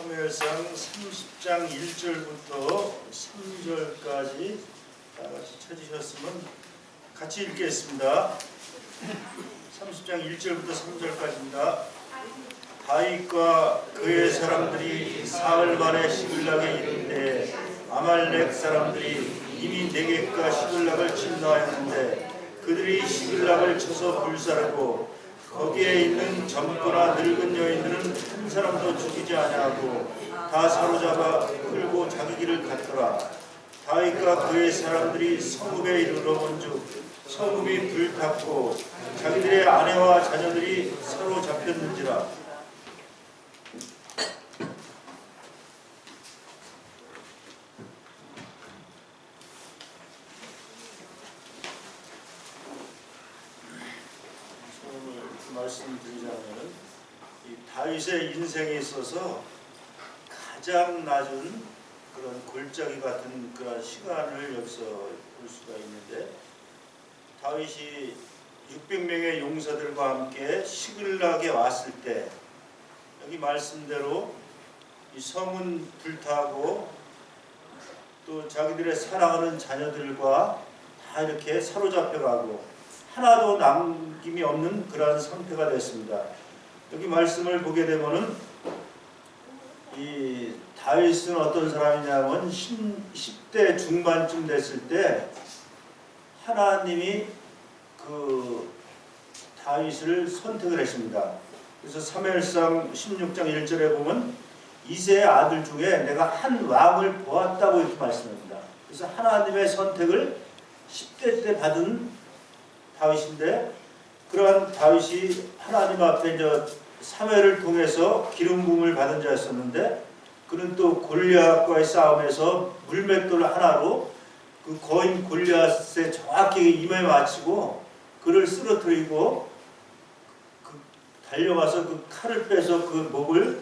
사무엘상 30장 1절부터 3절까지 다같이 찾으셨으면 같이 읽겠습니다. 30장 1절부터 3절까지입니다. 다윗과 그의 사람들이 사흘 만에 시글락에 이른 때에 아말렉 사람들이 이미 네겝과 시글락을 침노하였는데 그들이 시글락을 쳐서 불사르고 거기에 있는 젊거나 늙은 여인들은 한 사람도 죽이지 아니하고 다 사로잡아 끌고 자기 길을 갔더라. 다윗과 그의 사람들이 성읍에 이르러 본즉 성읍이 불탔고 자기들의 아내와 자녀들이 사로잡혔는지라. 말씀드리자면 이 다윗의 인생에 있어서 가장 낮은 그런 골짜기 같은 그런 시간을 여기서 볼 수가 있는데, 다윗이 600명의 용사들과 함께 시글락에 왔을 때 여기 말씀대로 이 성은 불타고 또 자기들의 사랑하는 자녀들과 다 이렇게 사로잡혀가고 하나도 남김이 없는 그러한 상태가 됐습니다. 여기 말씀을 보게 되면은 이 다윗은 어떤 사람이냐면 10대 중반쯤 됐을 때 하나님이 그 다윗을 선택을 했습니다. 그래서 사무엘상 16장 1절에 보면 이새의 아들 중에 내가 한 왕을 보았다고 이렇게 말씀합니다. 그래서 하나님의 선택을 10대 때 받은 다윗인데, 그러한 다윗이 하나님 앞에 이제 사무엘을 통해서 기름 부음을 받은 자였었는데, 그는 또 골리앗과의 싸움에서 물맷돌 하나로 그 거인 골리앗에 정확히 임에 맞추고 그를 쓰러뜨리고 달려가서 그 칼을 빼서 그 목을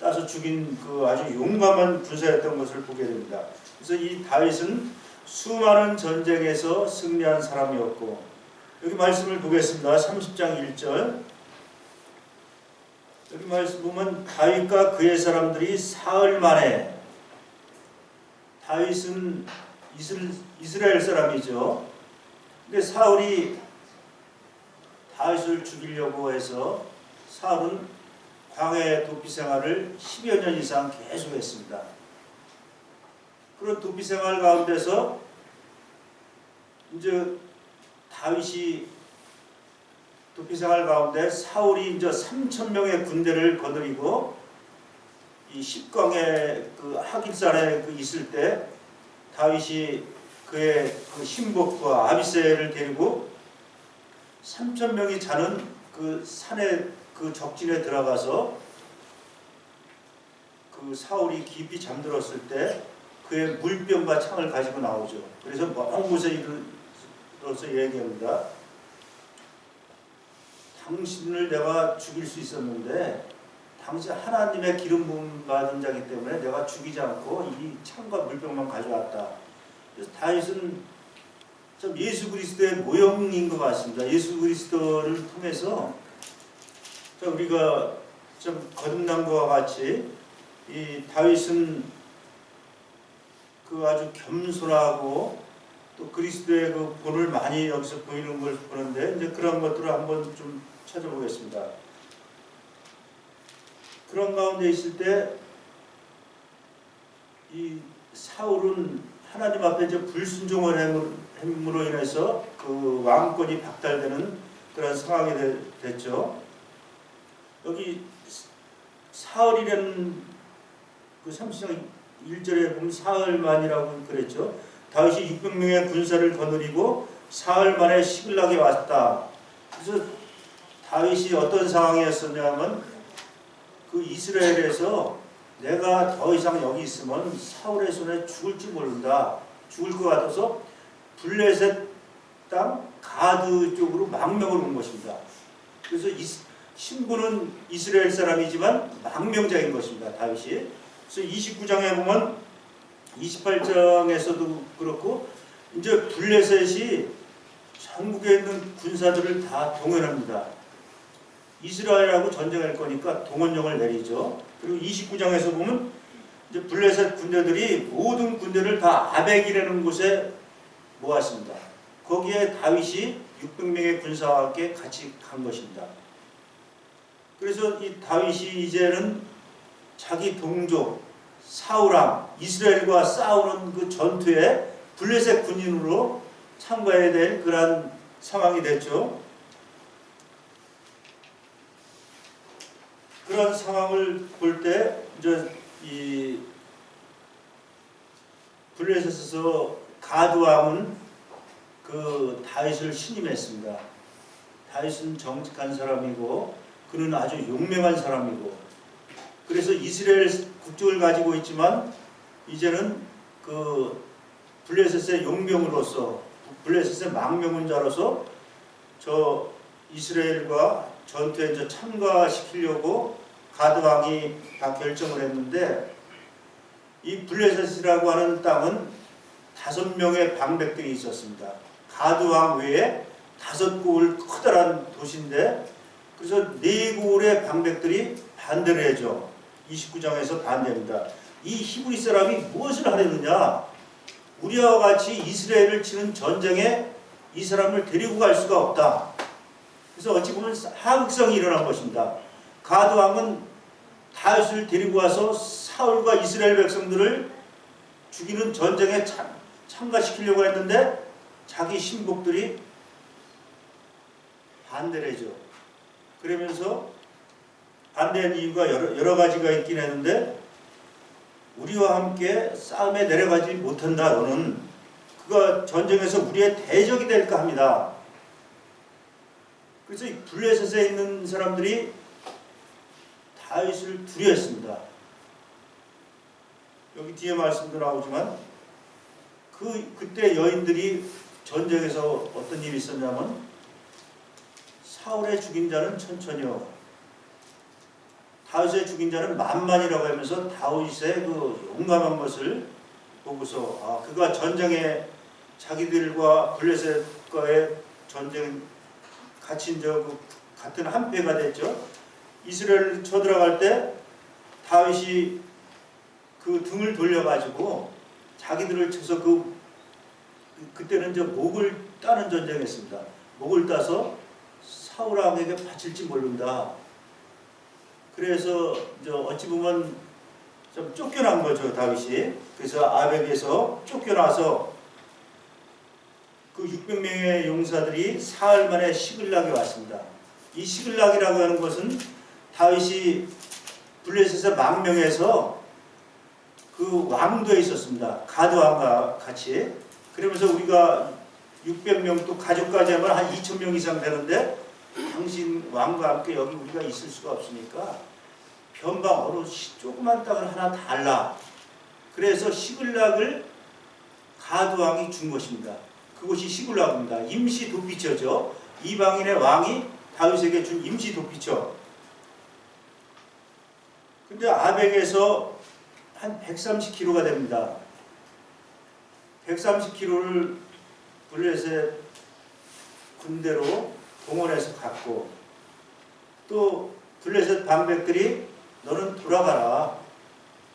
따서 죽인 그 아주 용감한 군사였던 것을 보게 됩니다. 그래서 이 다윗은 수많은 전쟁에서 승리한 사람이었고, 여기 말씀을 보겠습니다. 30장 1절. 여기 말씀 보면 다윗과 그의 사람들이 사흘 만에, 다윗은 이스라엘 사람이죠. 근데 사울이 다윗을 죽이려고 해서 사울은 광해 도피 생활을 10여 년 이상 계속했습니다. 그런 도피 생활 가운데서 이제 다윗이 도피생활 가운데 사울이 이제 3,000명의 군대를 거느리고 이 십광의 그 하길산에 그 있을 때 다윗이 그의 그 신복과 아비새를 데리고 3,000명이 자는 그 산에 그 적진에 들어가서 그 사울이 깊이 잠들었을 때 그의 물병과 창을 가지고 나오죠. 그래서 먼 곳에 이르러서 얘기합니다. 당신을 내가 죽일 수 있었는데 당신 하나님의 기름 부음 받은 자이기 때문에 내가 죽이지 않고 이 창과 물병만 가져왔다. 그래서 다윗은 좀 예수 그리스도의 모형인 것 같습니다. 예수 그리스도를 통해서 좀 우리가 좀 거듭난 것과 같이 이 다윗은 그 아주 겸손하고 또 그리스도의 그 본을 많이 여기서 보이는 걸 보는데, 이제 그런 것들을 한번 좀 찾아보겠습니다. 그런 가운데 있을 때 이 사울은 하나님 앞에 이제 불순종을 함으로 인해서 그 왕권이 박탈되는 그런 상황이 됐죠. 여기 사흘이라는 그 30장 1절에 보면 사흘만이라고 그랬죠. 다윗이 600명의 군사를 거느리고 사흘 만에 시글락에 왔다. 그래서 다윗이 어떤 상황이었었냐면 그 이스라엘에서 내가 더 이상 여기 있으면 사울의 손에 죽을지 모른다. 죽을 것 같아서 블레셋 땅 가드 쪽으로 망명을 온 것입니다. 그래서 신부는 이스라엘 사람이지만 망명자인 것입니다. 다윗이. 그래서 29장에 보면 28장에서도 그렇고 이제 블레셋이 전국에 있는 군사들을 다 동원합니다. 이스라엘하고 전쟁할 거니까 동원령을 내리죠. 그리고 29장에서 보면 이제 블레셋 군대들이 모든 군대를 다 아벡이라는 곳에 모았습니다. 거기에 다윗이 600명의 군사와 함께 같이 간 것입니다. 그래서 이 다윗이 이제는 자기 동족 사울왕 이스라엘과 싸우는 그 전투에 블레셋 군인으로 참가해야 될 그러한 상황이 됐죠. 그런 상황을 볼 때 이제 이 블레셋에서 가드 왕은 그 다윗을 신임했습니다. 다윗은 정직한 사람이고 그는 아주 용맹한 사람이고 그래서 이스라엘 국적을 가지고 있지만 이제는 그 블레셋의 용병으로서 블레셋의 망명자로서 저 이스라엘과 전투에 이제 참가시키려고 가드 왕이 다 결정을 했는데 이 블레셋이라고 하는 땅은 5명의 방백들이 있었습니다. 가드 왕 외에 5곳 커다란 도시인데 그래서 4곳의 방백들이 반대를 해죠. 29장에서 반대합니다. 이 히브리 사람이 무엇을 하려느냐? 우리와 같이 이스라엘을 치는 전쟁에 이 사람을 데리고 갈 수가 없다. 그래서 어찌 보면 하극성이 일어난 것입니다. 가드 왕은 다윗을 데리고 와서 사울과 이스라엘 백성들을 죽이는 전쟁에 참가시키려고 했는데 자기 신복들이 반대를 해죠. 그러면서 반대한 이유가 여러 가지가 있긴 했는데 우리와 함께 싸움에 내려가지 못한다. 너는 그가 전쟁에서 우리의 대적이 될까 합니다. 그래서 이 블레셋에 있는 사람들이 다윗을 두려워했습니다. 여기 뒤에 말씀도 나오지만 그때 여인들이 전쟁에서 어떤 일이 있었냐면 사울의 죽인 자는 천천히요 다윗의 죽인 자는 만만이라고 하면서 다윗의 그 용감한 것을 보고서 그가 전쟁에 자기들과 블레셋과의 전쟁 같이 같은 한패가 됐죠. 이스라엘 쳐들어갈 때 다윗이 그 등을 돌려가지고 자기들을 쳐서 그때는 이제 목을 따는 전쟁했습니다. 목을 따서 사울왕에게 바칠지 모른다. 그래서 이제 어찌 보면 좀 쫓겨난 거죠, 다윗이. 그래서 아벡에서 쫓겨나서 그 600명의 용사들이 사흘 만에 시글락에 왔습니다. 이 시글락이라고 하는 것은 다윗이 블레셋에서 망명해서 그 왕도에 있었습니다. 가드 왕과 같이. 그러면서 우리가 600명 또 가족까지 하면 한 2000명 이상 되는데 당신 왕과 함께 여기 우리가 있을 수가 없으니까 변방 어느 조그만 땅을 하나 달라. 그래서 시글락을 가드 왕이 준 것입니다. 그곳이 시글락입니다. 임시 도피처죠. 이방인의 왕이 다윗에게 준 임시 도피처. 근데 아벡에서 한 130km가 됩니다. 130km를 블레셋 군대로 동원해서 갔고 또 블레셋 방백들이 너는 돌아가라.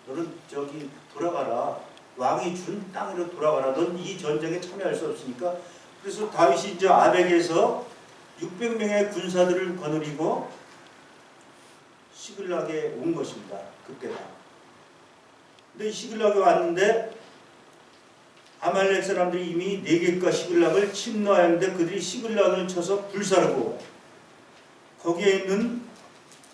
너는 저기 돌아가라. 왕이 준 땅으로 돌아가라. 넌 이 전쟁에 참여할 수 없으니까. 그래서 다윗이 이제 아벡에서 600명의 군사들을 거느리고 시글락에 온 것입니다. 그때가. 근데 시글락에 왔는데 아말렉 사람들이 이미 네겝과 시글락을 침노하였는데 그들이 시글락을 쳐서 불사르고 거기에 있는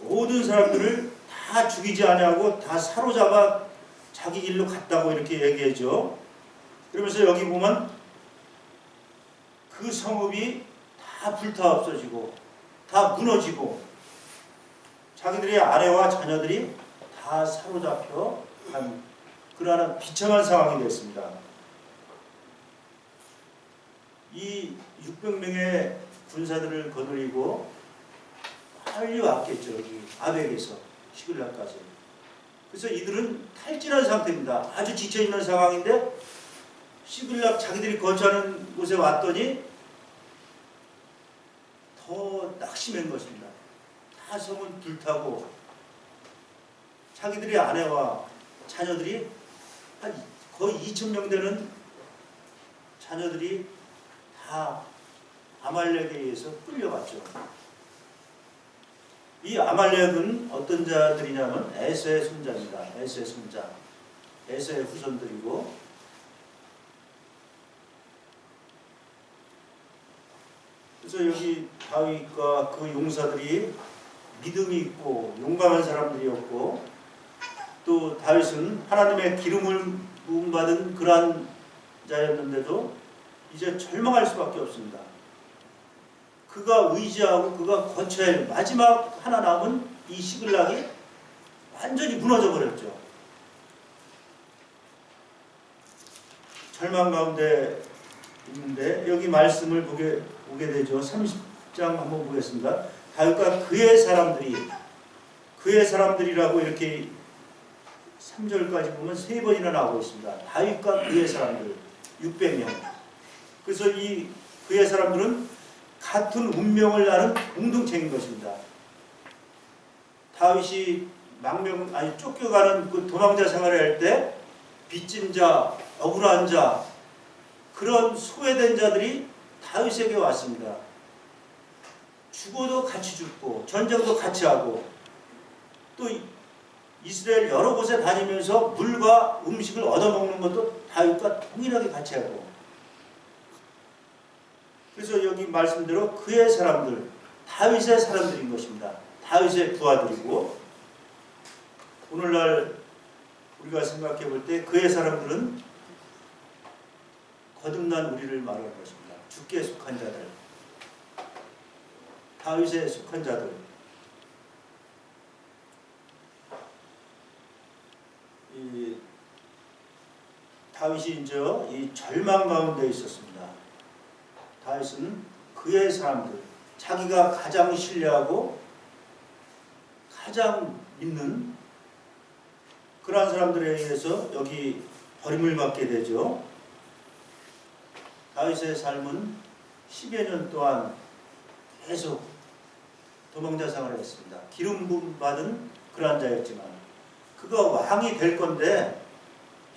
모든 사람들을 다 죽이지 아니하고 다 사로잡아 자기 길로 갔다고 이렇게 얘기하죠. 그러면서 여기 보면 그 성읍이 다 불타 없어지고 다 무너지고 자기들의 아내와 자녀들이 다 사로잡혀 간 그러한 비참한 상황이 됐습니다. 이 600명의 군사들을 거느리고 빨리 왔겠죠. 여기 아벡에서 시글락까지. 그래서 이들은 탈진한 상태입니다. 아주 지쳐있는 상황인데 시글락 자기들이 거주하는 곳에 왔더니 더 낙심한 것입니다. 다 성을 불타고 자기들의 아내와 자녀들이 한 거의 2,000명 되는 자녀들이 다 아말렉에 의해서 끌려갔죠. 이 아말렉은 어떤 자들이냐면 에서의 손자입니다. 에서의 손자, 에서의 후손들이고, 그래서 여기 다윗과 그 용사들이 믿음이 있고 용감한 사람들이었고, 또 다윗은 하나님의 기름을 부음받은 그러한 자였는데도 이제 절망할 수밖에 없습니다. 그가 의지하고 그가 거쳐야 할 마지막 하나 남은 이 시글락이 완전히 무너져 버렸죠. 절망 가운데 있는데 여기 말씀을 보게 되죠. 30장 한번 보겠습니다. 다윗과 그의 사람들이라고 이렇게 3절까지 보면 3번이나 나오고 있습니다. 다윗과 그의 사람들 600명. 그래서 이 그의 사람들은 같은 운명을 나눈 공동체인 것입니다. 다윗이 쫓겨가는 그 도망자 생활을 할 때 빚진 자, 억울한 자, 그런 소외된 자들이 다윗에게 왔습니다. 죽어도 같이 죽고 전쟁도 같이 하고, 또 이스라엘 여러 곳에 다니면서 물과 음식을 얻어먹는 것도 다윗과 동일하게 같이 하고, 그래서 여기 말씀대로 그의 사람들, 다윗의 사람들인 것입니다. 다윗의 부하들이고, 오늘날 우리가 생각해 볼 때 그의 사람들은 거듭난 우리를 말하는 것입니다. 주께 속한 자들, 다윗에 속한 자들. 다윗이 이제 이 절망 가운데 있었습니다. 다윗은 그의 사람들, 자기가 가장 신뢰하고 가장 믿는 그러한 사람들에 의해서 여기 버림을 받게 되죠. 다윗의 삶은 10여 년 동안 계속 도망자 생활을 했습니다. 기름 부음 받은 그러한 자였지만, 그가 왕이 될 건데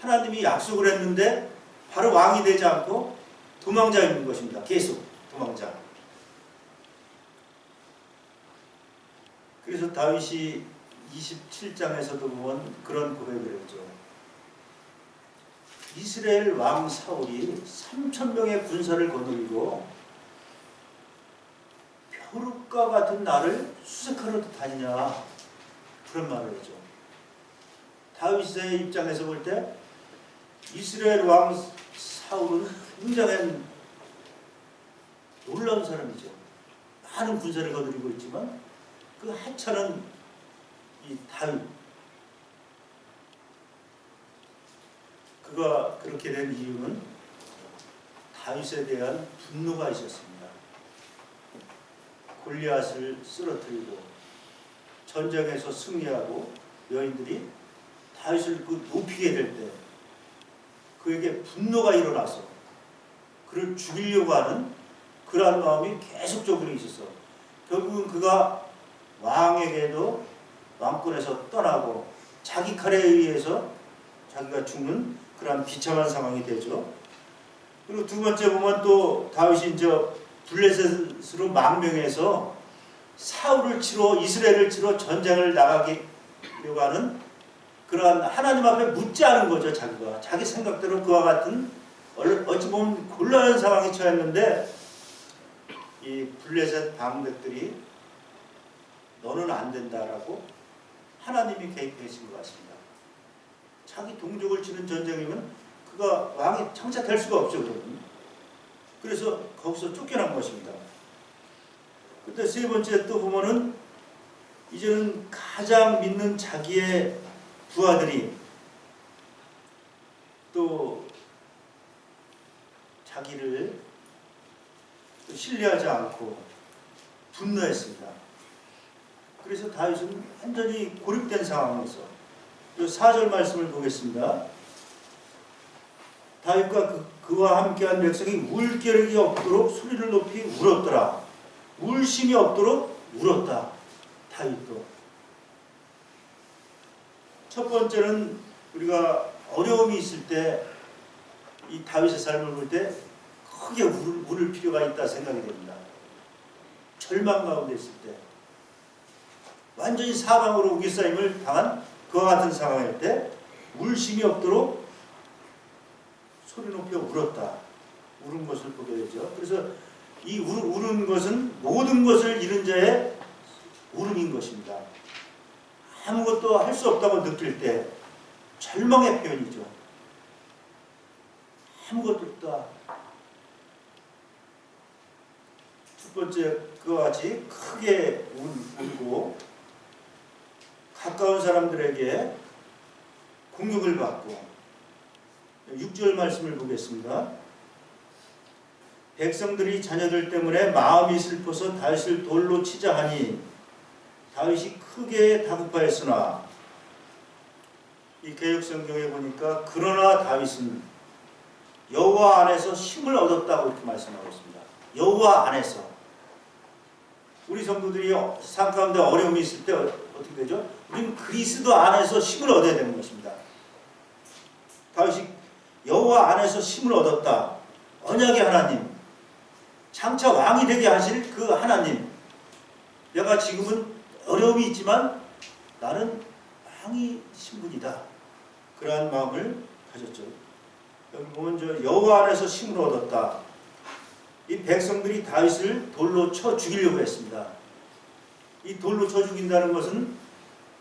하나님이 약속을 했는데 바로 왕이 되지 않고 도망자인 것입니다. 계속 도망자. 그래서 다윗이 27장에서도 보면 그런 고백을 했죠. 이스라엘 왕 사울이 3,000명의 군사를 거느리고 벼룩과 같은 나를 수색하러 다니냐, 그런 말을 했죠. 다윗의 입장에서 볼 때 이스라엘 왕 사울은 굉장히 놀라운 사람이죠. 많은 군사를 거느리고 있지만 그 하찮은 이 다윗, 그가 그렇게 된 이유는 다윗에 대한 분노가 있었습니다. 골리앗을 쓰러뜨리고 전쟁에서 승리하고 여인들이 다윗을 높이게 될 때 그에게 분노가 일어나서 그를 죽이려고 하는 그러한 마음이 계속적으로 있어서 결국은 그가 왕에게도 왕권에서 떠나고 자기 칼에 의해서 자기가 죽는 그러한 비참한 상황이 되죠. 그리고 두 번째 보면 또 다윗이 이제 블레셋으로 망명해서 사울을 치러, 이스라엘을 치러 전쟁을 나가려고 하는 그러한 하나님 앞에 묻지 않은 거죠. 자기가 자기 생각대로 그와 같은 어찌 보면 곤란한 상황에 처했는데 이 블레셋 방백들이 너는 안 된다라고 하나님이 개입하신 것 같습니다. 자기 동족을 치는 전쟁이면 그가 왕이 장차 될 수가 없죠. 그러면. 그래서 거기서 쫓겨난 것입니다. 그때 세 번째 또 보면은 이제는 가장 믿는 자기의 부하들이 또 자기를 또 신뢰하지 않고 분노했습니다. 그래서 다윗은 완전히 고립된 상황에서 4절 말씀을 보겠습니다. 다윗과 그와 함께한 백성이 울겨력이 없도록 소리를 높이 울었더라. 울심이 없도록 울었다. 다윗도. 첫 번째는 우리가 어려움이 있을 때 이 다윗의 삶을 볼 때 크게 울을 필요가 있다 생각이 됩니다. 절망 가운데 있을 때, 완전히 사방으로 우기싸임을 당한 그와 같은 상황일 때 울심이 없도록 소리 높여 울었다. 울은 것을 보게 되죠. 그래서 이 우는 것은 모든 것을 잃은 자의 울음인 것입니다. 아무것도 할 수 없다고 느낄 때 절망의 표현이죠. 아무것도 없다. 첫 번째, 그와 같이 크게 울고 가까운 사람들에게 공격을 받고. 6절 말씀을 보겠습니다. 백성들이 자녀들 때문에 마음이 슬퍼서 다윗을 돌로 치자 하니 다윗이 크게 다급하였으나, 이 개역성경에 보니까 그러나 다윗은 여호와 안에서 힘을 얻었다고 이렇게 말씀하고 있습니다. 여호와 안에서. 우리 성도들이 삶 가운데 어려움이 있을 때 어떻게 되죠? 우리는 그리스도 안에서 힘을 얻어야 되는 것입니다. 다윗이 여호와 안에서 힘을 얻었다. 언약의 하나님, 장차 왕이 되게 하실 그 하나님, 내가 지금은 어려움이 있지만 나는 왕이 신분이다. 그러한 마음을 가졌죠. 여기 보면 여호와 안에서 힘을 얻었다. 이 백성들이 다윗을 돌로 쳐 죽이려고 했습니다. 이 돌로 쳐 죽인다는 것은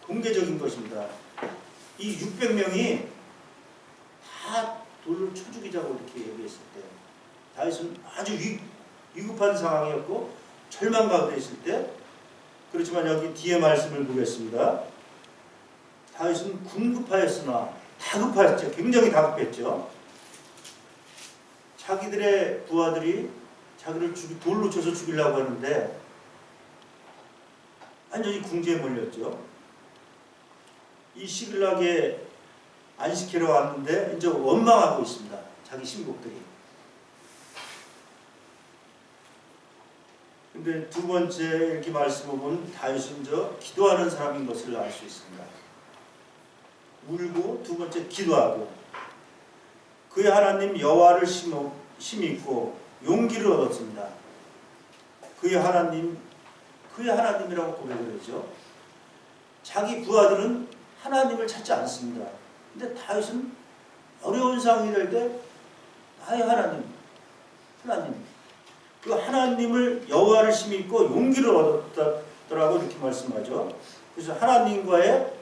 공개적인 것입니다. 이 600명이 다 돌로 쳐 죽이자고 이렇게 얘기했을 때 다윗은 아주 위급한 상황이었고 절망 가운데 있을 때, 그렇지만 여기 뒤에 말씀을 보겠습니다. 다윗은 궁급하였으나, 다급하였죠. 굉장히 다급했죠. 자기들의 부하들이 자기를 돌로 쳐서 죽이려고 하는데 완전히 궁지에 몰렸죠. 이 시글락에 안식해러 왔는데 이제 원망하고 있습니다. 자기 신복들이. 근데 두 번째 이렇게 말씀을 보면 다윗은 기도하는 사람인 것을 알 수 있습니다. 울고, 두 번째 기도하고, 그의 하나님 여호와를 힘입고 용기를 얻었습니다. 그의 하나님이라고 고백을 하죠. 자기 부하들은 하나님을 찾지 않습니다. 근데 다윗은 어려운 상황이 될 때 나의 하나님, 그 하나님을 여호와를 힘입고 용기를 얻었더라고 이렇게 말씀하죠. 그래서 하나님과의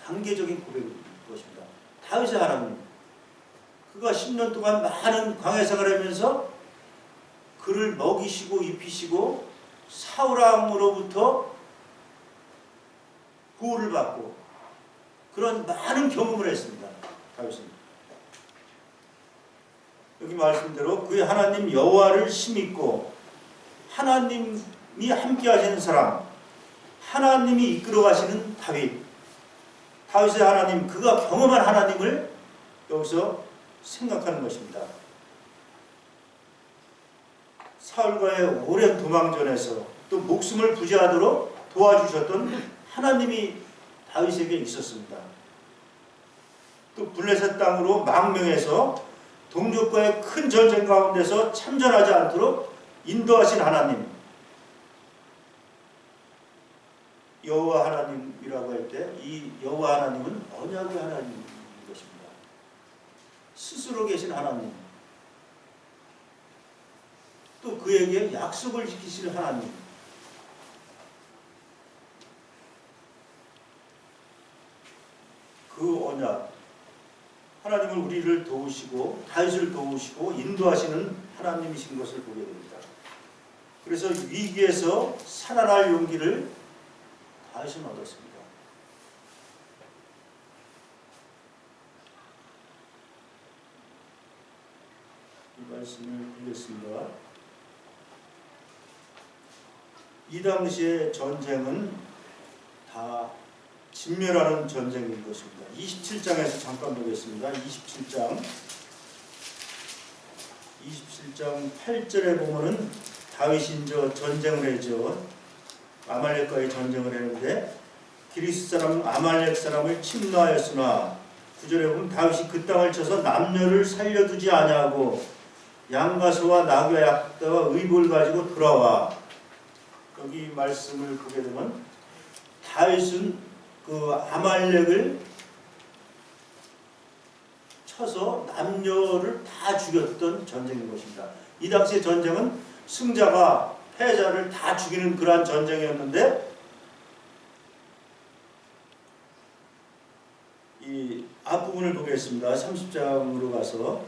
관계적인 고백인 것입니다. 다윗의 하나님, 그가 10년 동안 많은 광야 생활을 하면서 그를 먹이시고 입히시고 사울 왕으로부터 보호를 받고 그런 많은 경험을 했습니다. 다윗은. 여기 말씀대로 그의 하나님 여호와를 힘입고, 하나님이 함께 하시는 사람, 하나님이 이끌어 가시는 다윗, 다윗의 하나님, 그가 경험한 하나님을 여기서 생각하는 것입니다. 사울과의 오랜 도망전에서 또 목숨을 부지하도록 도와주셨던 하나님이 다윗에게 있었습니다. 또 블레셋 땅으로 망명해서 동족과의 큰 전쟁 가운데서 참전하지 않도록 인도하신 하나님, 여호와 하나님이라고 할 때 이 여호와 하나님은 언약의 하나님인 것입니다. 스스로 계신 하나님, 또 그에게 약속을 지키실 하나님, 그 언약, 하나님은 우리를 도우시고 다윗을 도우시고 인도하시는 하나님이신 것을 보게 됩니다. 그래서 위기에서 살아날 용기를 다윗은 얻었습니다. 이 말씀을 보겠습니다. 이 당시의 전쟁은 다 진멸하는 전쟁인 것입니다. 27장에서 잠깐 보겠습니다. 27장 8절에 보면은 다윗이 전쟁을 해죠. 아말렉과의 전쟁을 했는데 기리스 사람은 아말렉 사람을 침노하였으나 9절에 보면 다윗이 그 땅을 쳐서 남녀를 살려두지 아니하고 양과 소와 나귀와 약대와 의복을 가지고 돌아와. 여기 말씀을 보게 되면 다윗은 그 아말렉을 쳐서 남녀를 다 죽였던 전쟁인 것입니다. 이 당시의 전쟁은 승자가 패자를 다 죽이는 그러한 전쟁이었는데 이 앞부분을 보겠습니다. 30장으로 가서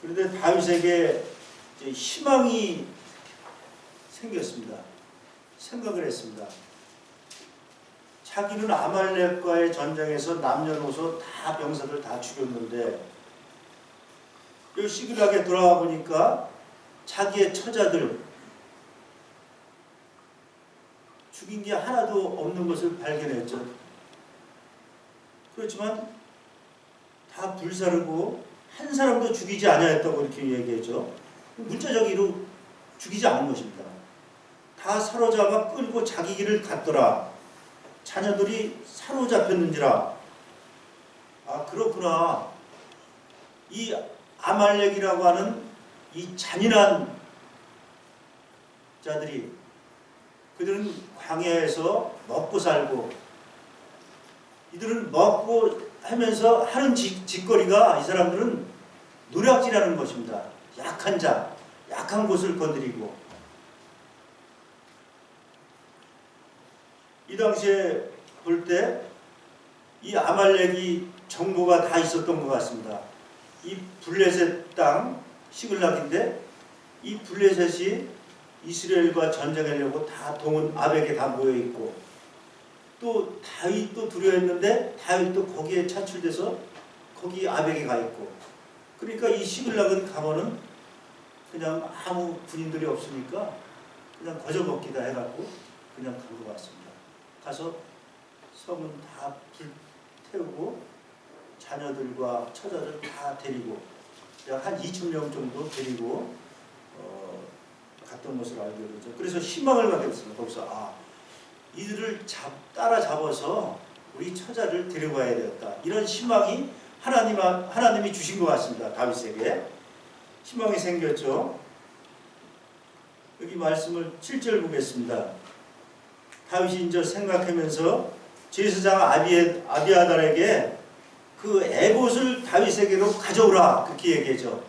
그런데 다윗에게 이제 희망이 생겼습니다. 생각을 했습니다. 자기는 아말렉과의 전쟁에서 남녀노소 다 병사들 다 죽였는데 이 시글락에 돌아와 보니까 자기의 처자들 죽인 게 하나도 없는 것을 발견했죠. 그렇지만 다 불사르고 한 사람도 죽이지 아니하였다고 이렇게 얘기했죠. 문자적으로 죽이지 않은 것입니다. 다 사로잡아 끌고 자기 길을 갔더라. 자녀들이 사로잡혔는지라. 아, 그렇구나. 이 아말렉이라고 하는 이 잔인한 자들이 그들은 광야에서 먹고 살고 이들은 먹고 하면서 하는 짓거리가 이 사람들은 노략질하는 것입니다. 약한 자, 약한 곳을 건드리고 이 당시에 볼 때 이 아말렉이 정보가 다 있었던 것 같습니다. 이 블레셋 땅 시글락인데 이 블레셋이 이스라엘과 전쟁하려고 다 동원 아벡에 다 모여 있고 또 다윗도 두려워했는데 다윗도 거기에 차출돼서 거기 아벡에 가 있고 그러니까 이 시글락은 가면은 그냥 아무 군인들이 없으니까 그냥 거저먹기다 해갖고 그냥 간 것 같습니다. 가서 성은 다 불태우고 자녀들과 처자들 다 데리고 약 한 2,000명 정도 데리고 갔던 것을 알게 되죠. 그래서 희망을 갖게 됐습니다. 거기서 이들을 따라잡아서 우리 처자를 데려가야 되었다. 이런 희망이 하나님이 주신 것 같습니다. 다윗에게 희망이 생겼죠. 여기 말씀을 7절 보겠습니다. 다윗이 이제 생각하면서 제사장 아비아달에게 그 에봇을 다윗에게로 가져오라 그렇게 얘기하죠.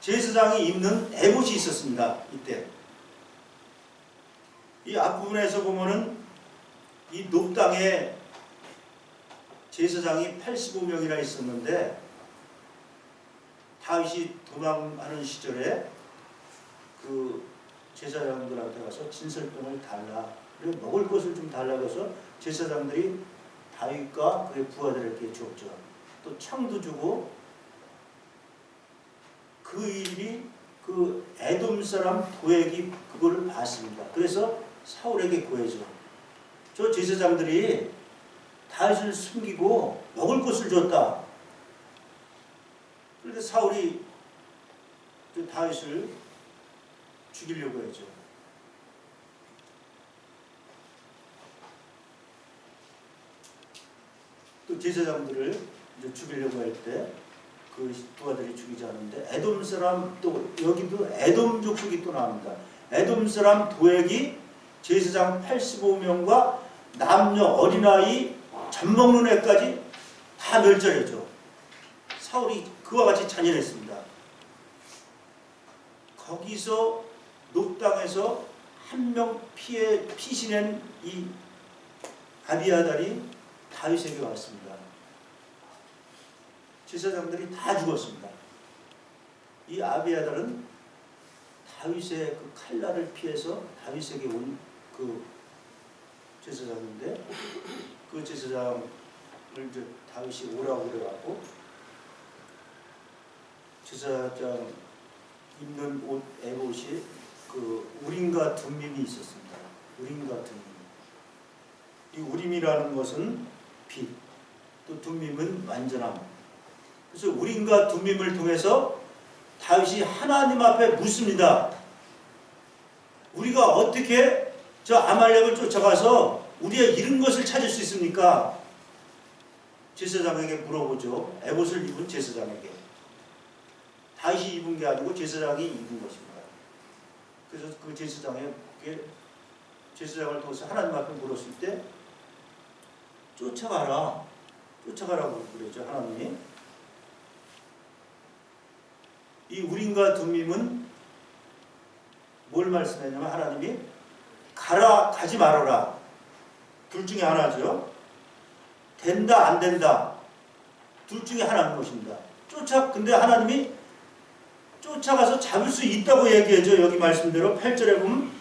제사장이 입는 에봇이 있었습니다. 이때 이 앞부분에서 보면은 이 높당에 제사장이 85명이나 있었는데 다윗이 도망하는 시절에 그 제사장들한테 가서 진설병을 달라 그리고 먹을 것을 좀 달라고 해서 제사장들이 다윗과 그의 부하들에게 줬죠. 또 창도 주고 그 일이 그 에돔 사람 도액이 그거를 봤습니다. 그래서 사울에게 구해줘. 저 제사장들이 다윗을 숨기고 먹을 것을 줬다. 그런데 사울이 그 다윗을 죽이려고 했죠. 또 제사장들을 이제 죽이려고 할 때 그 부하들이 죽이지 않는데 에돔 사람 또 여기도 에돔 족속이 또 나옵니다. 에돔 사람 도액이 제사장 85명과 남녀 어린아이 젖 먹는 애까지 다 멸절했죠. 사울이 그와 같이 잔인했습니다. 거기서 녹당에서 한 명 피신한 이 아비아달이 다윗에게 왔습니다. 제사장들이 다 죽었습니다. 이 아비아달은 다윗의 그 칼날을 피해서 다윗에게 온 그 제사장인데 그 제사장을 이제 다윗이 오라고 그래갖고 제사장 입는 옷 에봇이 그 우림과 둠밈이 있었습니다. 우림과 둠밈. 이 우림이라는 것은 빛, 또 둠밈은 완전함. 그래서 우림과 둠밈을 통해서 다윗이 하나님 앞에 묻습니다. 우리가 어떻게 저 아말렉을 쫓아가서 우리의 잃은 것을 찾을 수 있습니까? 제사장에게 물어보죠. 에봇을 입은 제사장에게. 다윗이 입은 게 아니고 제사장이 입은 것입니다. 그래서 그 제사장을 통해서 하나님 앞에 물었을 때 쫓아가라고 그러죠. 하나님이. 이 우림과 둠밈은 뭘 말씀했냐면 하나님이 가지 말아라. 둘 중에 하나죠. 된다 안 된다. 둘 중에 하나인 것입니다. 근데 하나님이 쫓아가서 잡을 수 있다고 얘기하죠. 여기 말씀대로 8절에 보면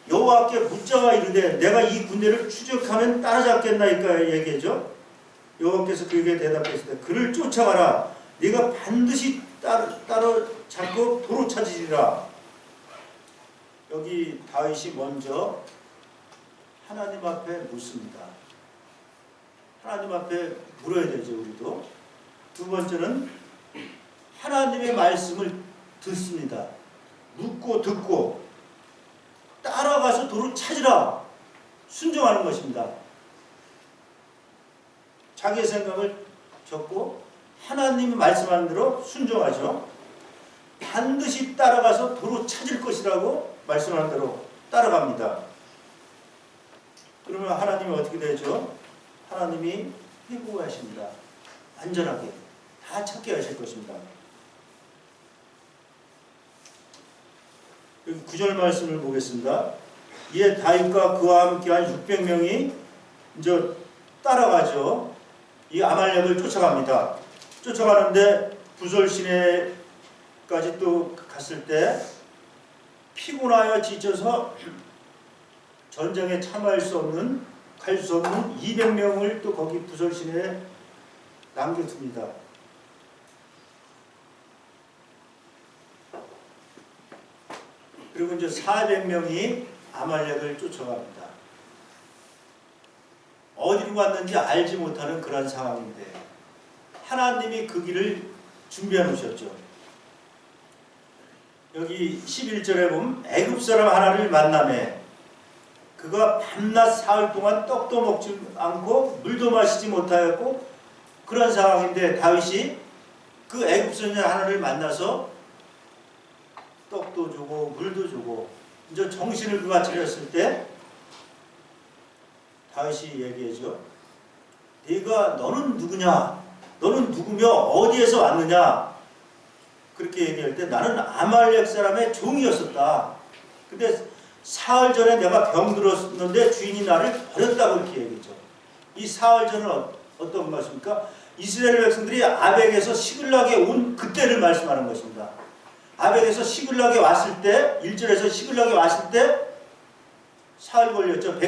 여호와께 묻자가 이르되 내가 이 군대를 추적하면 따라잡겠나이까 얘기하죠. 여호와께서 그에게 대답했을 때 그를 쫓아가라. 네가 반드시 따라잡고 도로 찾으리라. 여기 다윗이 먼저 하나님 앞에 묻습니다. 하나님 앞에 물어야 되죠. 우리도. 두 번째는 하나님의 말씀을 듣습니다. 묻고 듣고 따라가서 도로 찾으라. 순종하는 것입니다. 자기의 생각을 적고 하나님이 말씀하는 대로 순종하죠. 반드시 따라가서 도로 찾을 것이라고 말씀하는 대로 따라갑니다. 그러면 하나님이 어떻게 되죠? 하나님이 회복하십니다. 안전하게 다 찾게 하실 것입니다. 여기 9절 말씀을 보겠습니다. 이에 다윗과 그와 함께한 600명이 이제 따라가죠. 이 아말렉을 쫓아갑니다. 쫓아가는데 부솔 시내까지 또 갔을 때 피곤하여 지쳐서 전쟁에 참여할 수 없는, 갈 수 없는 200명을 또 거기 부솔 시내에 남겨둡니다. 그리고 이제 400명이 아말렉을 쫓아갑니다. 어디로 갔는지 알지 못하는 그런 상황인데 하나님이 그 길을 준비해 놓으셨죠. 여기 11절에 보면 애굽 사람 하나를 만나매 그가 밤낮 사흘 동안 떡도 먹지 않고 물도 마시지 못하였고 그런 상황인데 다윗이 그 애굽 소년 하나를 만나서 떡도 주고 물도 주고 이제 정신을 그가 차렸을 때 다윗이 얘기하죠. 너는 누구냐? 너는 누구며 어디에서 왔느냐? 그렇게 얘기할 때 나는 아말렉 사람의 종이었었다. 근데 사흘 전에 내가 병들었는데 주인이 나를 버렸다고 이렇게 얘기했죠. 이 사흘 전은 어떤 것입니까? 이스라엘 백성들이 아벡에서 시글락에 온 그때를 말씀하는 것입니다. 아벡에서 시글락에 왔을 때 1절에서 시글락에 왔을 때 사흘 걸렸죠.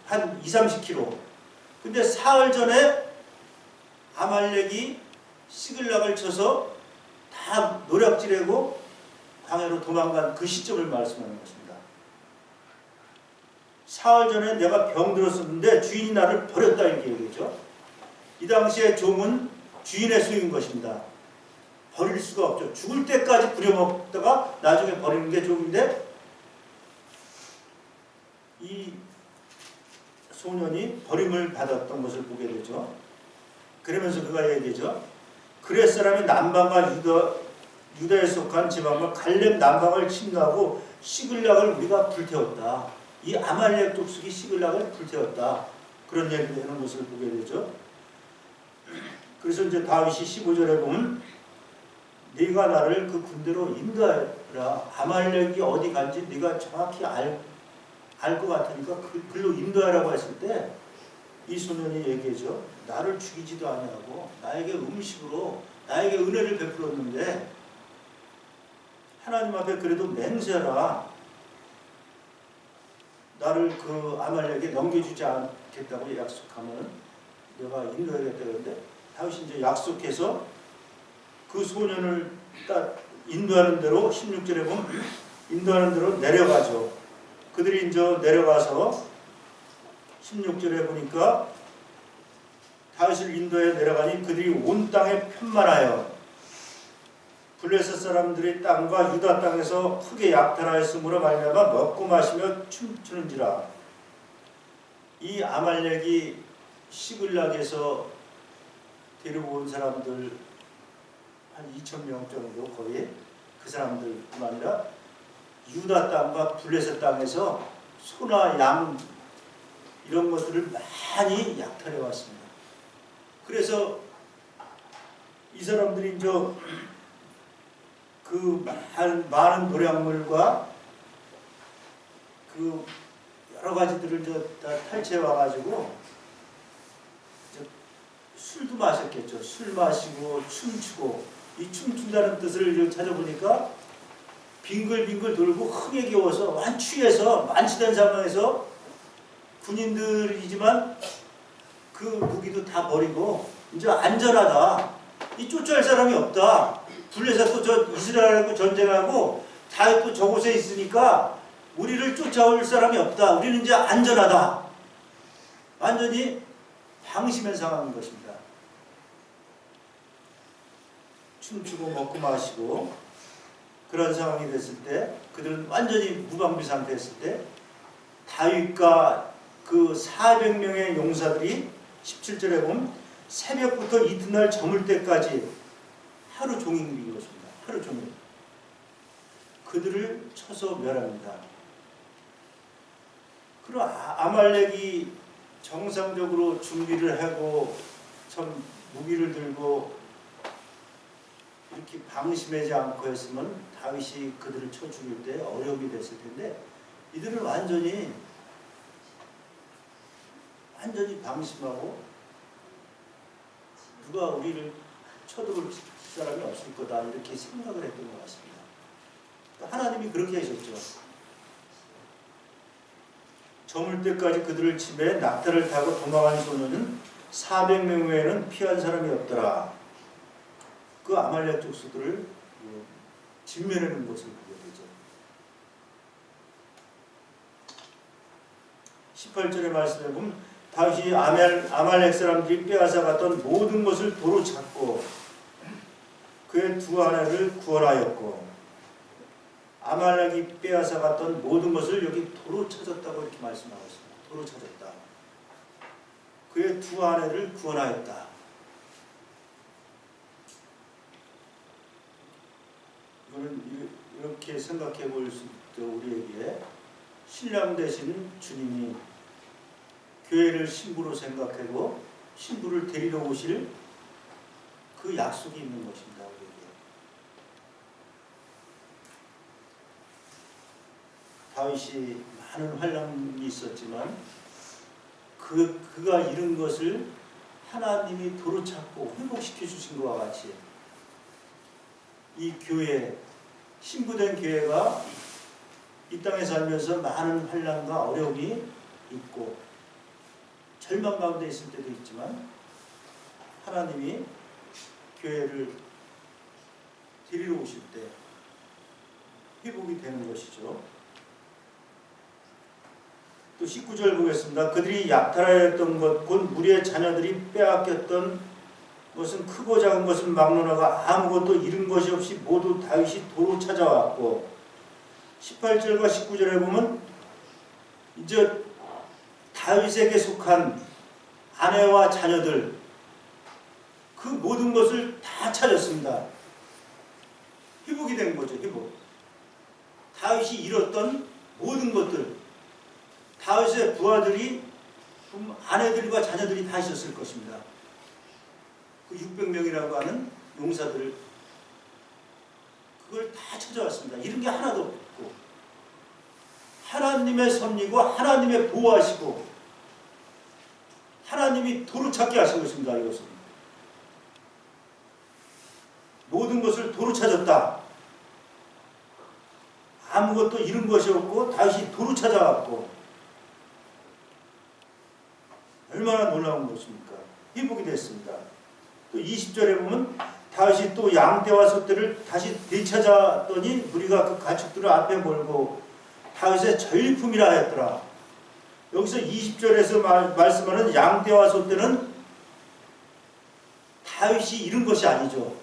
한 20-30km. 근데 사흘 전에 아말렉이 시글락을 쳐서 다 노략질하고 광야로 도망간 그 시점을 말씀하는 것입니다. 사흘 전에 내가 병들었었는데 주인이 나를 버렸다 이렇게 얘기죠. 이 당시에 종은 주인의 소유인 것입니다. 버릴 수가 없죠. 죽을 때까지 부려먹다가 나중에 버리는 게 종인데 이 소년이 버림을 받았던 것을 보게 되죠. 그러면서 그가 얘기하죠. 그렛 사람이 남방과 유다에 속한 지방과 갈렙 남방을 침노하고 시글락을 우리가 불태웠다. 이 아말렉 족속이 시글락을 불태웠다. 그런 얘기를 하는 것을 보게 되죠. 그래서 이제 다윗이 15절에 보면 네가 나를 그 군대로 인도하라. 아말렉이 어디 간지 네가 정확히 알 것 같으니까 글로 인도하라고 했을 때 이 소년이 얘기하죠. 나를 죽이지도 아니하고 나에게 음식으로 나에게 은혜를 베풀었는데 하나님 앞에 그래도 맹세하라. 나를 그 아말렉에 넘겨주지 않겠다고 약속하면 내가 인도하겠다 그러는데 다윗이 이제 약속해서 그 소년을 딱 인도하는 대로 16절에 보면 인도하는 대로 내려가죠. 그들이 이제 내려가서 16절에 보니까 다윗을 인도해 내려가니 그들이 온 땅에 편만하여 블레셋 사람들의 땅과 유다 땅에서 크게 약탈하였으므로 말미암아 먹고 마시며 춤추는지라. 이 아말렉이 시글락에서 데려온 사람들 한 2,000명 정도, 거의 그 사람들뿐만 아니라 유다 땅과 블레셋 땅에서 소나 양 이런 것들을 많이 약탈해 왔습니다. 그래서 이 사람들이 그 많은 노량물과 그 여러 가지들을 다 탈취해 와가지고 술도 마셨겠죠. 술 마시고 춤추고, 이 춤춘다는 뜻을 찾아보니까 빙글빙글 돌고 흥에 겨워서 완취해서 만취된 상황에서 군인들이지만 그 무기도 다 버리고 이제 안전하다. 이 쫓아올 사람이 없다. 블레셋도 저 이스라엘하고 전쟁하고 다윗도 저곳에 있으니까 우리를 쫓아올 사람이 없다. 우리는 이제 안전하다. 완전히 방심한 상황인 것입니다. 춤추고 먹고 마시고 그런 상황이 됐을 때, 그들은 완전히 무방비 상태였을 때 다윗과 그 400명의 용사들이 17절에 보면 새벽부터 이튿날 저물 때까지 하루 종일 이루었습니다. 하루 종일 그들을 쳐서 멸합니다. 그럼 아말렉이 정상적으로 준비를 하고 참 무기를 들고 이렇게 방심하지 않고 했으면 다윗이 그들을 쳐 죽일 때 어려움이 됐을 텐데, 이들은 완전히 방심하고 누가 우리를 쳐들어올 사람이 없을 거다 이렇게 생각을 했던 것 같습니다. 하나님이 그렇게 하셨죠. 저물 때까지 그들을 치매 낙타를 타고 도망한 소년은 400명 외에는 피한 사람이 없더라. 그 아말렉 족속들을 진멸하는 것을 보게 되죠. 18절의 말씀에 보면 다윗이 아말렉 사람들이 빼앗아 갔던 모든 것을 도로 찾고 그의 두 아내를 구원하였고, 아말렉이 빼앗아 갔던 모든 것을 여기 도로 찾았다고 이렇게 말씀하고 있습니다. 도로 찾았다. 그의 두 아내를 구원하였다. 이거는 이렇게 생각해 볼 수 있죠. 우리에게 신랑 되신 주님이 교회를 신부로 생각하고 신부를 데리러 오실 그 약속이 있는 것입니다. 우리에게. 다윗이 많은 환난이 있었지만 그가 잃은 것을 하나님이 도로 찾고 회복시켜 주신 것과 같이 이 교회, 신부된 교회가 이 땅에 살면서 많은 환난과 어려움이 있고 절망 가운데 있을 때도 있지만 하나님이 교회를 데리러 오실 때 회복이 되는 것이죠. 또 19절 보겠습니다. 그들이 약탈하였던 것, 곧 무리의 자녀들이 빼앗겼던 것은 크고 작은 것을 막론하가 아무것도 잃은 것이 없이 모두 다윗이 도로 찾아왔고, 18절과 19절에 보면 이제 다윗에게 속한 아내와 자녀들 그 모든 것을 다 찾았습니다. 회복이 된 거죠. 회복. 다윗이 잃었던 모든 것들, 다윗의 부하들이 아내들과 자녀들이 다 있었을 것입니다. 그 600명이라고 하는 용사들을 그걸 다 찾아왔습니다. 이런 게 하나도 없고 하나님의 섭리고 하나님의 보호하시고 하나님이 도로 찾게 하신 것입니다. 이것은 모든 것을 도로 찾았다. 아무것도 잃은 것이 없고 다시 도로 찾아왔고, 얼마나 놀라운 것입니까? 회복이 됐습니다. 또 20절에 보면 다윗이 또 양떼와 소떼를 다시 되찾았더니 무리가 그 가축들을 앞에 몰고 다윗의 전리품이라 했더라. 여기서 20절에서 말씀하는 양떼와 소떼는 다윗이 잃은 것이 아니죠.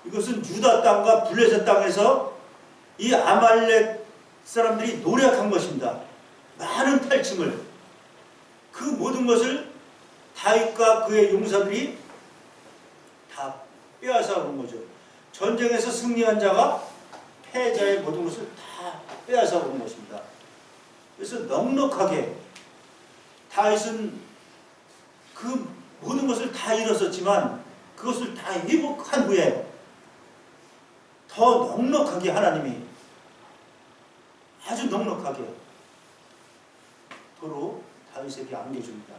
이것은 유다 땅과 블레셋 땅에서 이 아말렉 사람들이 노력한 것입니다. 많은 탈취물, 그 모든 것을 다윗과 그의 용사들이 다 빼앗아 온 거죠. 전쟁에서 승리한 자가 패자의 모든 것을 다 빼앗아 온 것입니다. 그래서 넉넉하게 다윗은 그 모든 것을 다 잃었었지만 그것을 다 회복한 후에 더 넉넉하게 하나님이 아주 넉넉하게 도로 다윗에게 안겨줍니다.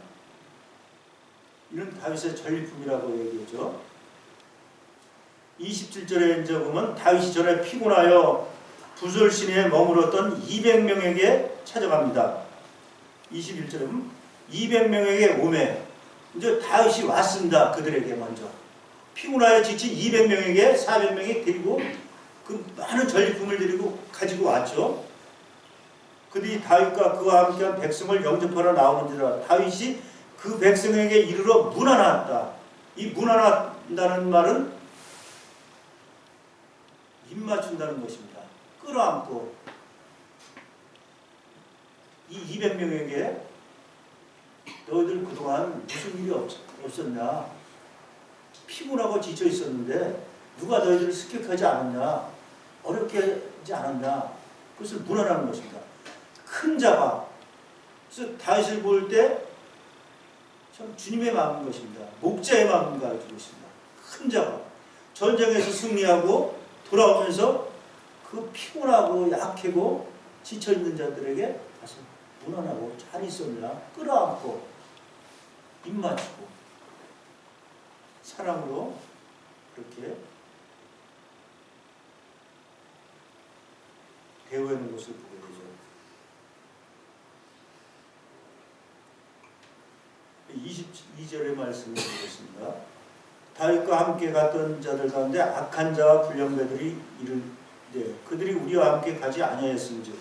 이는 다윗의 전리품이라고 얘기하죠. 27절에 이제 보면 다윗이 전에 피곤하여 부솔시내에 머물었던 200명에게 찾아갑니다. 21절에 보면 200명에게 오매 이제 다윗이 왔습니다. 그들에게 먼저 피곤하여 지친 200명에게 400명이 데리고 그 많은 전리품을 데리고 가지고 왔죠. 그들이 다윗과 그와 함께한 백성을 영접하러 나오는지라 다윗이 그 백성에게 이르러 문안하였다. 이 문안한다는 말은 입 맞춘다는 것입니다. 끌어안고 이 200명에게 너희들 그동안 무슨 일이 없었냐? 피곤하고 지쳐 있었는데 누가 너희들을 습격하지 않았냐? 어렵게 하지 않았냐? 그것을 문안하는 것입니다. 큰 자가 그래서 다윗을 볼 때 참 주님의 마음인 것입니다. 목자의 마음인 것입니다. 큰 자가 전쟁에서 승리하고 돌아오면서 그 피곤하고 약하고 지쳐있는 자들에게 가서 문안하고 잘 있었냐? 끌어안고 입 맞추고 사랑으로 그렇게 대우하는 것을 보게 되죠. 22절의 말씀을 보겠습니다. 다윗과 함께 갔던 자들 가운데 악한 자와 불량배들이 이르되 그들이 우리와 함께 가지 아니하였은즉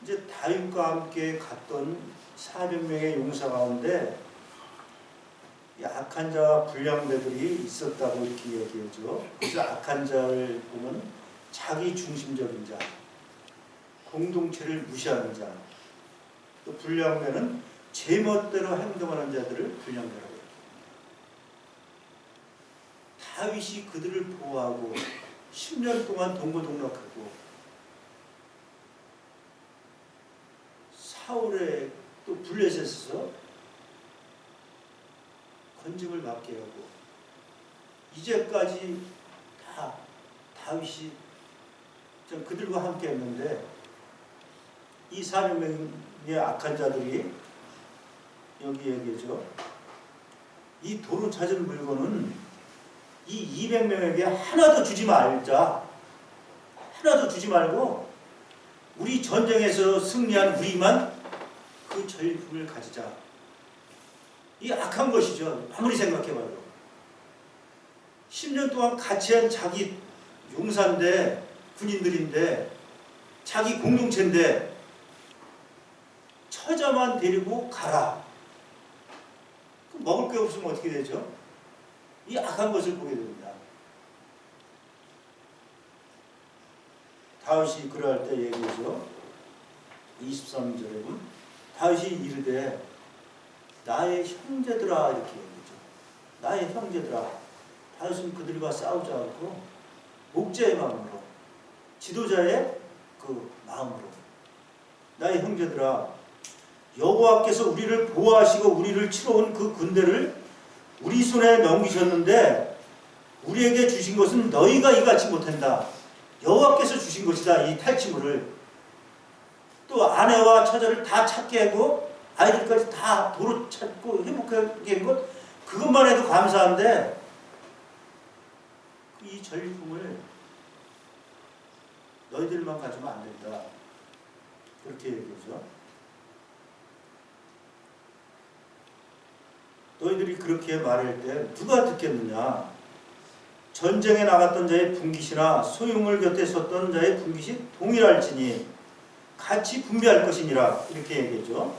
이제 다윗과 함께 갔던 400명의 용사 가운데 악한 자와 불량배들이 있었다고 이렇게 얘기하죠. 그래서 악한 자를 보면 자기 중심적인 자, 공동체를 무시하는 자, 또 불량배는 제멋대로 행동하는 자들을 불량배라고 해요. 다윗이 그들을 보호하고 10년 동안 동고동락하고 사울의 또 블레셋에서 건짐을 받게 하고 이제까지 다 다윗이 좀 그들과 함께 했는데 이 400명의 악한 자들이 여기 얘기죠. 이 도로 찾은 물건은 이 200명에게 하나도 주지 말자. 하나도 주지 말고 우리 전쟁에서 승리한 우리만 그 전리품을 가지자. 이 악한 것이죠. 아무리 생각해봐도. 10년 동안 같이 한 자기 용사인데 군인들인데 자기 공동체인데 처자만 데리고 가라. 그럼 먹을 게 없으면 어떻게 되죠? 이 악한 것을 보게 됩니다. 다윗이 그러할 때 얘기죠. 23절에 보면 다윗이 이르되 나의 형제들아 이렇게 얘기죠. 나의 형제들아. 다윗은 그들과 싸우지 않고 목자의 마음으로 지도자의 그 마음으로 나의 형제들아 여호와께서 우리를 보호하시고 우리를 치러온 그 군대를 우리 손에 넘기셨는데 우리에게 주신 것은 너희가 이같이 못한다. 여호와께서 주신 것이다. 이 탈취물을 또 아내와 처자를 다 찾게 하고 아이들까지 다 도로 찾고 행복하게 한 것 그것만 해도 감사한데 이 전리품을 너희들만 가지면 안 된다. 그렇게 얘기하죠. 너희들이 그렇게 말할 때 누가 듣겠느냐? 전쟁에 나갔던 자의 분깃이나 소유물 곁에 섰던 자의 분깃이 동일할지니 같이 분배할 것이니라 이렇게 얘기했죠.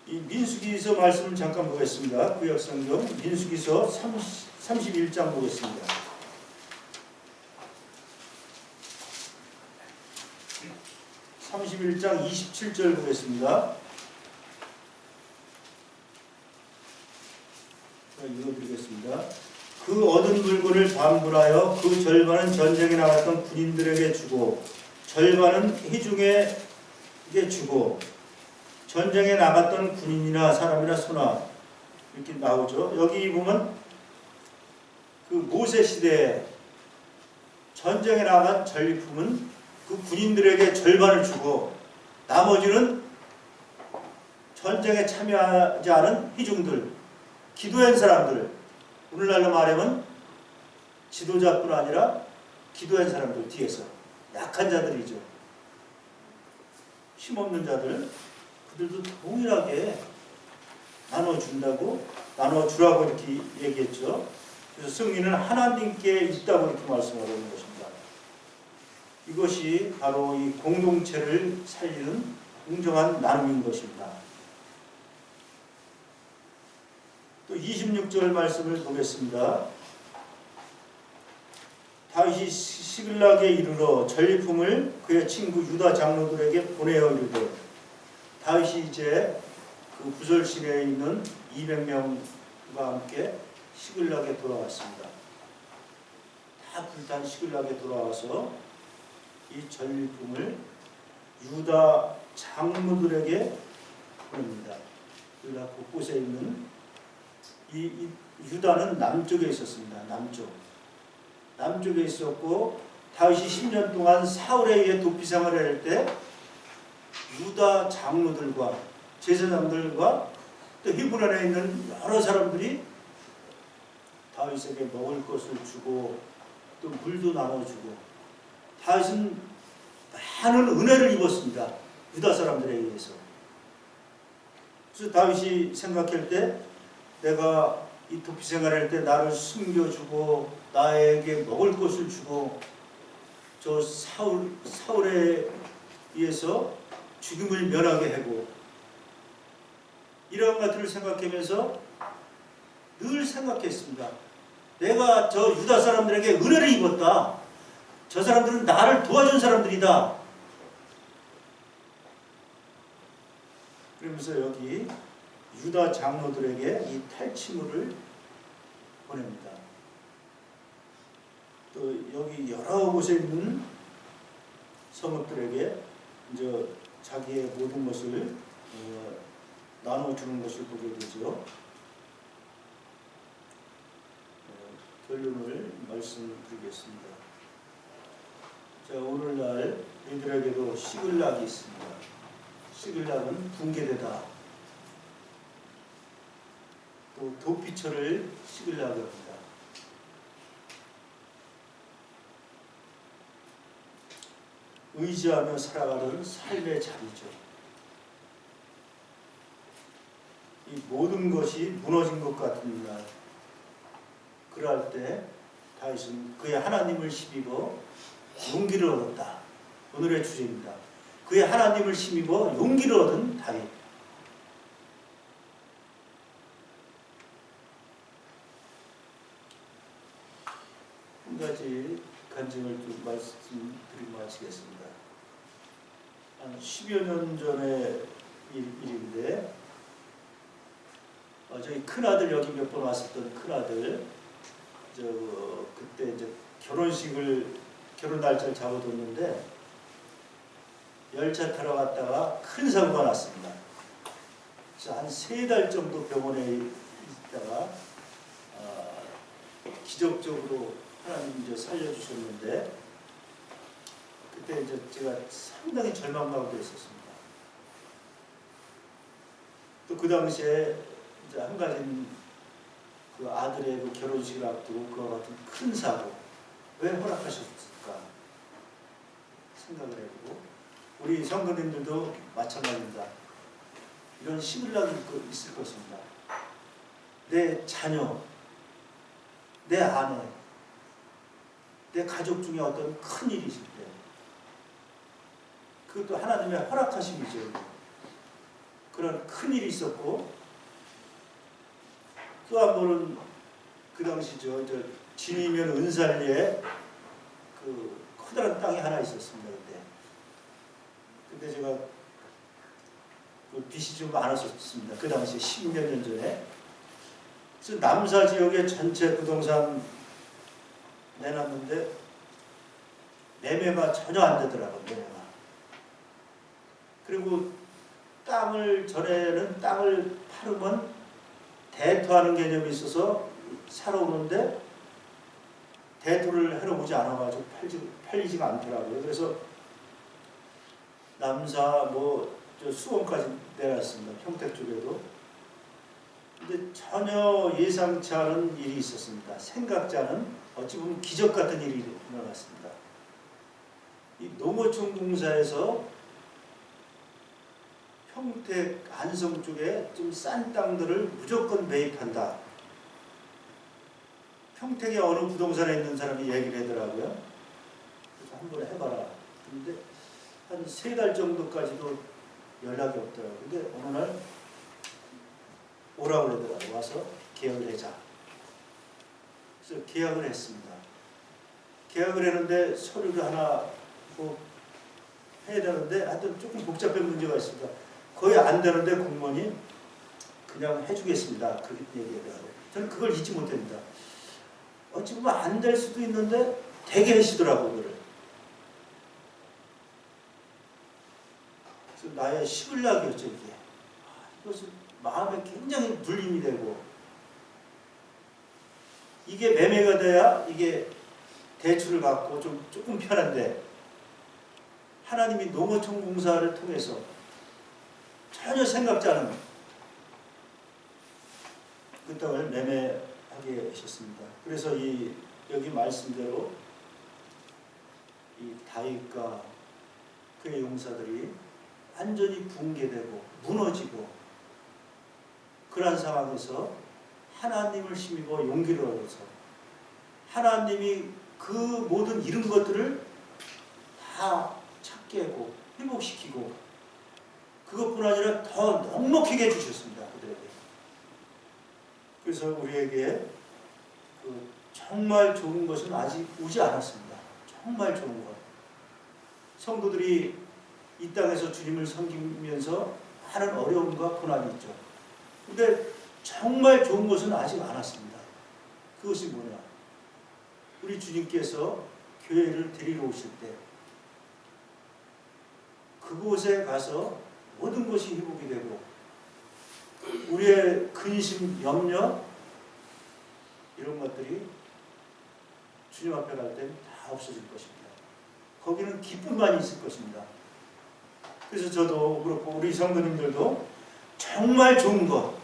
이 민수기서 말씀을 잠깐 보겠습니다. 구약성경 민수기서 31장 보겠습니다. 31장 27절 보겠습니다. 읽어드리겠습니다. 그 얻은 물건을 반분하여 그 절반은 전쟁에 나갔던 군인들에게 주고 절반은 회중에게 주고 전쟁에 나갔던 군인이나 사람이나 소나 이렇게 나오죠. 여기 보면 그 모세 시대에 전쟁에 나간 전리품은 그 군인들에게 절반을 주고 나머지는 전쟁에 참여하지 않은 회중들, 기도한 사람들, 오늘날로 말하면 지도자뿐 아니라 기도한 사람들 뒤에서 약한 자들이죠. 힘없는 자들, 그들도 동일하게 나눠준다고, 나눠주라고 이렇게 얘기했죠. 그래서 승리는 하나님께 있다고 이렇게 말씀하고 있는 것입니다. 이것이 바로 이 공동체를 살리는 공정한 나눔인 것입니다. 또 26절 말씀을 보겠습니다. 다윗이 시글락에 이르러 전리품을 그의 친구 유다 장로들에게 보내어 이르되 다윗이 이제 그 부설 시내에 있는 200명과 함께 시글락에 돌아왔습니다. 다 불탄 시글락에 돌아와서 이 전리품을 유다 장로들에게 보냅니다. 유다 곳곳에 있는 이 유다는 남쪽에 있었습니다. 남쪽에 있었고 다윗이 10년 동안 사울에 의해 도피 생활을 할 때 유다 장로들과 제사장들과 또 히브론에 있는 여러 사람들이 다윗에게 먹을 것을 주고 또 물도 나눠주고 다윗은 많은 은혜를 입었습니다. 유다 사람들에 의해서. 그래서 다윗이 생각할 때 내가 이 도피 생활할 때 나를 숨겨주고 나에게 먹을 것을 주고 저 사울에 의해서 죽임을 면하게 하고 이런 것들을 생각하면서 늘 생각했습니다. 내가 저 유다 사람들에게 은혜를 입었다. 저 사람들은 나를 도와준 사람들이다. 그러면서 여기 유다 장로들에게 이 탈취물을 보냅니다. 또 여기 여러 곳에 있는 성읍들에게 이제 자기의 모든 것을 나눠주는 것을 보게 되죠. 결론을 말씀드리겠습니다. 자, 오늘날 우리들에게도 시글락이 있습니다. 시글락은 붕괴되다. 또 도피처를 시글락을 합니다. 의지하며 살아가는 삶의 자리죠. 이 모든 것이 무너진 것 같은 날, 그럴 때 다윗은 그의 하나님을 힘입어 용기를 얻었다. 오늘의 주제입니다. 그의 하나님을 힘입어 용기를 얻은 다윗. 한 가지 간증을 좀 말씀드리고 마치겠습니다. 한 10여 년 전의 일인데 저희 큰아들 여기 몇 번 왔었던 큰아들 그때 이제 결혼 날짜를 잡아뒀는데 열차 타러 갔다가 큰 사고가 났습니다. 그래서 한 3달 정도 병원에 있다가 기적적으로 하나님 이제 살려주셨는데 그때 이제 제가 상당히 절망하고 있었습니다. 또 그 당시에 이제 한 가지는 그 아들의 그 결혼식을 앞두고 그와 같은 큰 사고 왜 허락하셨을까 생각을 해보고 우리 성도님들도 마찬가지입니다. 이런 시글락이 있을 것입니다. 내 자녀, 내 아내, 내 가족 중에 어떤 큰 일이 있을 때 그것도 하나님의 허락하심이죠. 그런 큰 일이 있었고 또 한 번은 그 당시죠. 진이면 은살리에 그 커다란 땅이 하나 있었습니다. 근데 제가 그 빚이 좀 많았었습니다. 그 당시에 10몇 년 전에. 그래서 남사 지역에 전체 부동산 내놨는데 매매가 전혀 안 되더라고요. 매매가. 그리고 땅을 전에는 땅을 팔으면 대토하는 개념이 있어서 사러 오는데 대토를 해러 오지 않아가지고 팔리지가 않더라고요. 그래서 남사 저 수원까지 내놨습니다. 평택 쪽에도. 근데 전혀 예상치 않은 일이 있었습니다. 생각지 않은 어찌 보면 기적 같은 일이 일어났습니다. 이 농어촌 공사에서 평택 안성 쪽에 좀 싼 땅들을 무조건 매입한다. 평택에 어느 부동산에 있는 사람이 얘기를 하더라고요. 그래서 한번 해봐라. 근데 한 3달 정도까지도 연락이 없더라고요. 근데 어느 날 오라고 그러더라고요. 와서 계약을 하자. 그래서 계약을 했습니다. 계약을 했는데 서류를 하나 해야 되는데 하여튼 조금 복잡한 문제가 있습니다. 거의 안 되는데 공무원이 그냥 해주겠습니다. 그렇게 얘기하더라고요. 저는 그걸 잊지 못합니다. 어찌 보면 안 될 수도 있는데 되게 하시더라고요. 그걸. 그래서 나의 식을락이었죠. 이게. 이것은 마음에 굉장히 눌림이 되고 이게 매매가 돼야 이게 대출을 받고 조금 편한데 하나님이 농어촌 공사를 통해서 전혀 생각지 않은 그 땅을 매매하게 하셨습니다. 그래서 여기 말씀대로 이 다윗과 그의 용사들이 완전히 붕괴되고 무너지고 그러한 상황에서 하나님을 힘입어 용기를 얻어서 하나님이 그 모든 이런 것들을 다 찾게 하고 회복시키고 그것뿐 아니라 더 넉넉하게 해주셨습니다. 그들에게. 그래서 우리에게 정말 좋은 것은 아직 오지 않았습니다. 정말 좋은 것. 성도들이 이 땅에서 주님을 섬기면서 하는 어려움과 고난이 있죠. 근데 정말 좋은 것은 아직 안 왔습니다. 그것이 뭐냐? 우리 주님께서 교회를 데리러 오실 때 그곳에 가서 모든 것이 회복이 되고 우리의 근심, 염려 이런 것들이 주님 앞에 갈 때 다 없어질 것입니다. 거기는 기쁨만이 있을 것입니다. 그래서 저도 그렇고 우리 성도님들도 정말 좋은 것,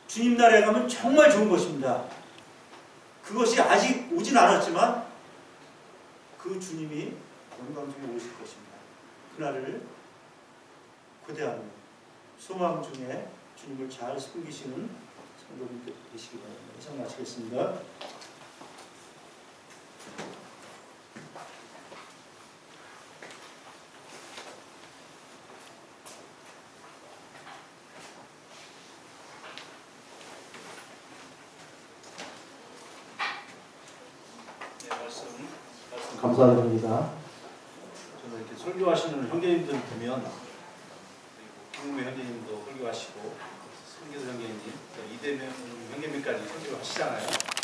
주님 나라에 가면 정말 좋은 것입니다. 그것이 아직 오진 않았지만 그 주님이 영광 중에 오실 것입니다. 그날을 고대하는 소망 중에 주님을 잘 섬기시는 성도님들 되시기 바랍니다. 이상 마치겠습니다. 감사드립니다. 저는 이렇게 설교하시는 형제님들 보면 김웅배 형제님도 설교하시고 성기도 형제님, 이대명 형제님까지 설교하시잖아요.